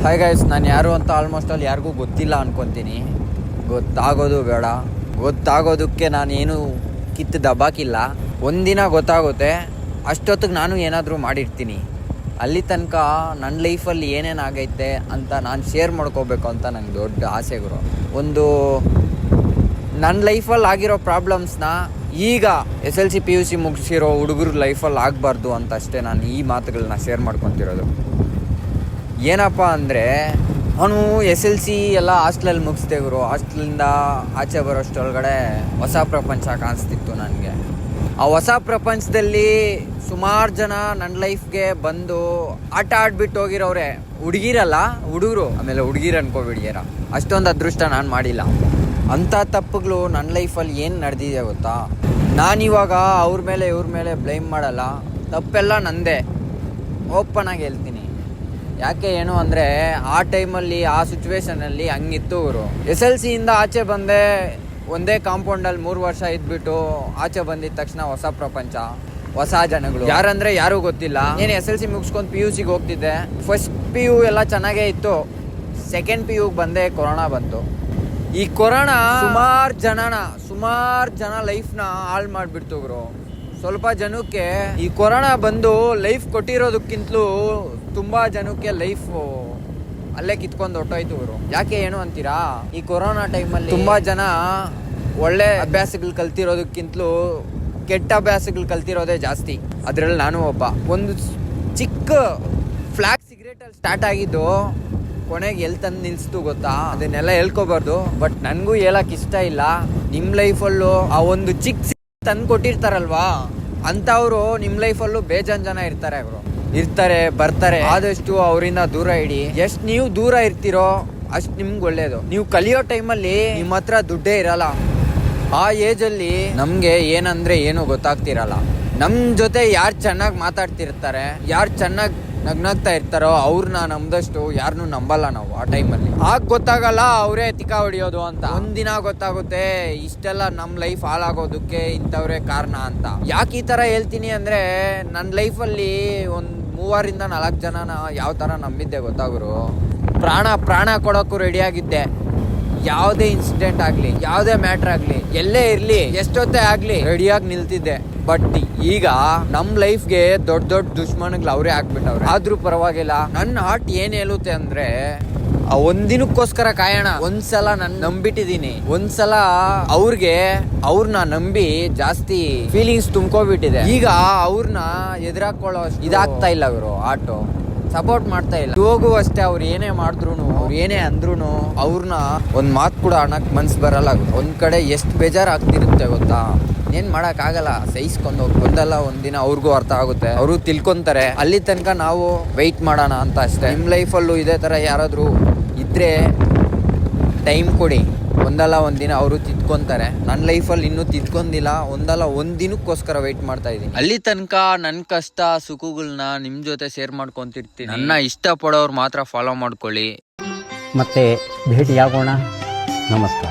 Hi guys, ನಾನು ಯಾರು ಅಂತ ಆಲ್ಮೋಸ್ಟ್ ಅಲ್ಲಿ ಯಾರಿಗೂ ಗೊತ್ತಿಲ್ಲ ಅನ್ಕೊತೀನಿ. ಗೊತ್ತಾಗೋದು ಬೇಡ, ಗೊತ್ತಾಗೋದಕ್ಕೆ ನಾನೇನು ಕಿತ್ತು ದಬ್ಬಾಕಿಲ್ಲ. ಒಂದಿನ ಗೊತ್ತಾಗುತ್ತೆ, ಅಷ್ಟೊತ್ತಿಗೆ ನಾನು ಏನಾದರೂ ಮಾಡಿರ್ತೀನಿ. ಅಲ್ಲಿ ತನಕ ನನ್ನ ಲೈಫಲ್ಲಿ ಏನೇನಾಗೈತೆ ಅಂತ ನಾನು ಶೇರ್ ಮಾಡ್ಕೋಬೇಕು ಅಂತ ನಂಗೆ ದೊಡ್ಡ ಆಸೆಗಳು. ಒಂದು ನನ್ನ ಲೈಫಲ್ಲಿ ಆಗಿರೋ ಪ್ರಾಬ್ಲಮ್ಸ್ನ ಈಗ SLC PUC ಮುಗಿಸಿರೋ ಹುಡುಗರು ಲೈಫಲ್ಲಿ ಆಗಬಾರ್ದು ಅಂತ ಅಷ್ಟೇ ನಾನು ಈ ಮಾತುಗಳನ್ನ ಶೇರ್ ಮಾಡ್ಕೊತಿರೋದು. ಏನಪ್ಪ ಅಂದರೆ, ಅವನು SLC ಎಲ್ಲ ಹಾಸ್ಟೆಲಲ್ಲಿ ಮುಗಿಸ್ದೆ ಗುರು. ಹಾಸ್ಟೆಲಿಂದ ಆಚೆ ಬರೋಷ್ಟೊಳಗಡೆ ಹೊಸ ಪ್ರಪಂಚ ಕಾಣಿಸ್ತಿತ್ತು ನನಗೆ. ಆ ಹೊಸ ಪ್ರಪಂಚದಲ್ಲಿ ಸುಮಾರು ಜನ ನನ್ನ ಲೈಫ್ಗೆ ಬಂದು ಆಟ ಆಡ್ಬಿಟ್ಟು ಹೋಗಿರೋರೆ. ಹುಡುಗಿರಲ್ಲ, ಹುಡುಗರು. ಆಮೇಲೆ ಹುಡುಗಿರು ಅನ್ಕೋಬಿಡಿಯರ, ಅಷ್ಟೊಂದು ಅದೃಷ್ಟ ನಾನು ಮಾಡಿಲ್ಲ. ಅಂಥ ತಪ್ಪುಗಳು ನನ್ನ ಲೈಫಲ್ಲಿ ಏನು ನಡೆದಿದೆ ಗೊತ್ತಾ? ನಾನಿವಾಗ ಅವ್ರ ಮೇಲೆ ಇವ್ರ ಮೇಲೆ ಬ್ಲೇಮ್ ಮಾಡಲ್ಲ, ತಪ್ಪೆಲ್ಲ ನಂದೇ, ಓಪನ್ ಆಗಿ ಹೇಳ್ತೀನಿ. ಯಾಕೆ ಏನು ಅಂದರೆ, ಆ ಟೈಮಲ್ಲಿ ಆ ಸಿಚುವೇಶನಲ್ಲಿ ಹಂಗಿತ್ತು ಅವರು. SLCಯಿಂದ ಆಚೆ ಬಂದೆ, ಒಂದೇ ಕಾಂಪೌಂಡಲ್ಲಿ 3 ವರ್ಷ ಇದ್ಬಿಟ್ಟು ಆಚೆ ಬಂದಿದ ತಕ್ಷಣ ಹೊಸ ಪ್ರಪಂಚ, ಹೊಸ ಜನಗಳು. ಯಾರಂದರೆ ಯಾರೂ ಗೊತ್ತಿಲ್ಲ. ಏನು SLC ಮುಗಿಸ್ಕೊಂಡು PUCಗೆ ಹೋಗ್ತಿದ್ದೆ. ಫಸ್ಟ್ PU ಎಲ್ಲ ಚೆನ್ನಾಗೇ ಇತ್ತು. ಸೆಕೆಂಡ್ PUಗೆ ಬಂದೆ, ಕೊರೋನಾ ಬಂತು. ಈ ಕೊರೋನಾ ಸುಮಾರು ಜನ ಲೈಫ್ನ ಹಾಳು ಮಾಡಿಬಿಡ್ತು ಗುರು. ಸ್ವಲ್ಪ ಜನಕ್ಕೆ ಈ ಕೊರೋನಾ ಬಂದು ಲೈಫ್ ಕೊಟ್ಟಿರೋದಕ್ಕಿಂತಲೂ ತುಂಬ ಜನಕ್ಕೆ ಲೈಫ್ ಅಲ್ಲೇ ಕಿತ್ಕೊಂಡು ಹೊಟ್ಟೋಯ್ತು ಗುರು. ಯಾಕೆ ಏನು ಅಂತೀರಾ? ಈ ಕೊರೋನಾ ಟೈಮಲ್ಲಿ ತುಂಬ ಜನ ಒಳ್ಳೆ ಅಭ್ಯಾಸಗಳು ಕಲ್ತಿರೋದಕ್ಕಿಂತಲೂ ಕೆಟ್ಟ ಅಭ್ಯಾಸಗಳು ಕಲ್ತಿರೋದೇ ಜಾಸ್ತಿ. ಅದರಲ್ಲಿ ನಾನು ಒಬ್ಬ. ಒಂದು ಚಿಕ್ಕ ಫ್ಲಾಗ್ ಸಿಗರೇಟಲ್ಲಿ ಸ್ಟಾರ್ಟ್ ಆಗಿದ್ದು ಕೊನೆಗೆ ಎಲ್ಲಿ ತಂದು ನಿಲ್ಲಿಸ್ತು ಗೊತ್ತಾ? ಅದನ್ನೆಲ್ಲ ಹೇಳ್ಕೊಬಾರ್ದು, ಬಟ್ ನನಗೂ ಹೇಳಕ್ಕೆ ಇಷ್ಟ ಇಲ್ಲ. ನಿಮ್ಮ ಲೈಫಲ್ಲೂ ಆ ಒಂದು ಚಿಕ್ಕ ತಂದು ಕೊಟ್ಟಿರ್ತಾರಲ್ವಾ, ಅಂಥವ್ರು ನಿಮ್ಮ ಲೈಫಲ್ಲೂ ಬೇಜಾನ್ ಜನ ಇರ್ತಾರೆ ಬರ್ತಾರೆ. ಆದಷ್ಟು ಅವರಿಂದ ದೂರ ಇಡಿ. ಎಷ್ಟು ನೀವು ದೂರ ಇರ್ತೀರೋ ಅಷ್ಟು ನಿಮ್ಗೆ ಒಳ್ಳೇದು. ನೀವು ಕಲಿಯೋ ಟೈಮಲ್ಲಿ ನಿಮ್ಮ ಹತ್ರ ದುಡ್ಡೇ ಇರಲ್ಲ. ಆ ಏಜಲ್ಲಿ ನಮಗೆ ಏನಂದ್ರೆ ಏನು ಗೊತ್ತಾಗ್ತಿರಲ್ಲ. ನಮ್ಮ ಜೊತೆ ಯಾರು ಚೆನ್ನಾಗಿ ಮಾತಾಡ್ತಿರ್ತಾರೆ, ಯಾರು ಚೆನ್ನಾಗಿ ನಗ್ನಾಗ್ತಾ ಇರ್ತಾರೋ ಅವ್ರನ್ನ ನಂಬದಷ್ಟು ಯಾರನ್ನೂ ನಂಬಲ್ಲ ನಾವು ಆ ಟೈಮಲ್ಲಿ. ಆಗ ಗೊತ್ತಾಗಲ್ಲ ಅವರೇ ತಿಕ್ಕ ಹೊಡಿಯೋದು ಅಂತ. ಒಂದಿನ ಗೊತ್ತಾಗುತ್ತೆ ಇಷ್ಟೆಲ್ಲ ನಮ್ಮ ಲೈಫ್ ಹಾಳಾಗೋದಕ್ಕೆ ಇಂಥವ್ರೇ ಕಾರಣ ಅಂತ. ಯಾಕೆ ಈ ಥರ ಹೇಳ್ತೀನಿ ಅಂದರೆ, ನನ್ನ ಲೈಫಲ್ಲಿ ಒಂದು 3 ರಿಂದ 4 ಜನನ ಯಾವ ಥರ ನಂಬಿದ್ದೆ ಗೊತ್ತಾಗ್ರು. ಪ್ರಾಣ ಕೊಡೋಕ್ಕೂ ರೆಡಿಯಾಗಿದ್ದೆ. ಯಾವುದೇ ಇನ್ಸಿಡೆಂಟ್ ಆಗಲಿ, ಯಾವುದೇ ಮ್ಯಾಟ್ರ್ ಆಗಲಿ, ಎಲ್ಲೇ ಇರಲಿ, ಎಷ್ಟೊತ್ತೇ ಆಗಲಿ ರೆಡಿಯಾಗಿ ನಿಲ್ತಿದ್ದೆ. ಬಟ್ ಈಗ ನಮ್ಮ ಲೈಫ್ಗೆ ದೊಡ್ಡ ದುಶ್ಮನ್ಗಳು ಅವರೇ ಆಗ್ಬಿಟ್ಟವ್ರೆ. ಆದ್ರೂ ಪರವಾಗಿಲ್ಲ. ನನ್ನ ಹಾರ್ಟ್ ಏನ್ ಹೇಳುತ್ತೆ ಅಂದ್ರೆ, ಒಂದಿನಕ್ಕೋಸ್ಕರ ಕಾಯೋಣ. ಒಂದ್ಸಲ ನಾನು ನಂಬಿಟ್ಟಿದ್ದೀನಿ, ಒಂದ್ಸಲ ಅವ್ರನ್ನ ನಂಬಿ ಜಾಸ್ತಿ ಫೀಲಿಂಗ್ಸ್ ತುಂಬ್ಕೋಬಿಟ್ಟಿದೆ. ಈಗ ಅವ್ರನ್ನ ಎದುರಾಕೊಳ್ಳೋ ಇದಾಗ್ತಾ ಇಲ್ಲ. ಅವರು ಆಟೋ ಸಪೋರ್ಟ್ ಮಾಡ್ತಾ ಇಲ್ಲ. ಇವಾಗೂ ಅಷ್ಟೇ, ಅವ್ರು ಏನೇ ಮಾಡಿದ್ರು, ಅವ್ರು ಏನೇ ಅಂದ್ರೂ ಅವ್ರನ್ನ ಒಂದ್ ಮಾತು ಕೂಡ ಅನ್ನಕ್ ಮನ್ಸು ಬರಲ್ಲ. ಒಂದ್ ಕಡೆ ಎಷ್ಟು ಬೇಜಾರಾಗ್ತಿರುತ್ತೆ ಗೊತ್ತಾ? ಏನ್ ಮಾಡಕ್ಕಾಗಲ್ಲ, ಸಹಿಸ್ಕೊಂಡು ಒಂದಲ್ಲ ಒಂದಿನ ಅವ್ರಿಗೂ ಅರ್ಥ ಆಗುತ್ತೆ, ಅವರು ತಿಳ್ಕೊಂತಾರೆ. ಅಲ್ಲಿ ತನಕ ನಾವು ವೆಯ್ಟ್ ಮಾಡೋಣ ಅಂತ ಅಷ್ಟೇ. ನಿಮ್ಮ ಲೈಫಲ್ಲೂ ಇದೇ ಥರ ಯಾರಾದರೂ ಇದ್ರೆ ಟೈಮ್ ಕೊಡಿ. ಒಂದಲ್ಲ ಒಂದಿನ ಅವರು ತಿದ್ಕೊಂತಾರೆ. ನನ್ನ ಲೈಫಲ್ಲಿ ಇನ್ನೂ ತಿದ್ಕೊಂಡಿಲ್ಲ. ಒಂದಲ್ಲ ಒಂದಿನಕ್ಕೋಸ್ಕರ ವೆಯ್ಟ್ ಮಾಡ್ತಾ ಇದ್ದೀನಿ. ಅಲ್ಲಿ ತನಕ ನನ್ನ ಕಷ್ಟ ಸುಖಗಳನ್ನ ನಿಮ್ಮ ಜೊತೆ ಶೇರ್ ಮಾಡ್ಕೊಂತಿರ್ತೀನಿ. ನನ್ನ ಇಷ್ಟಪಡೋರು ಮಾತ್ರ ಫಾಲೋ ಮಾಡ್ಕೊಳ್ಳಿ. ಮತ್ತೆ ಭೇಟಿಯಾಗೋಣ. ನಮಸ್ಕಾರ.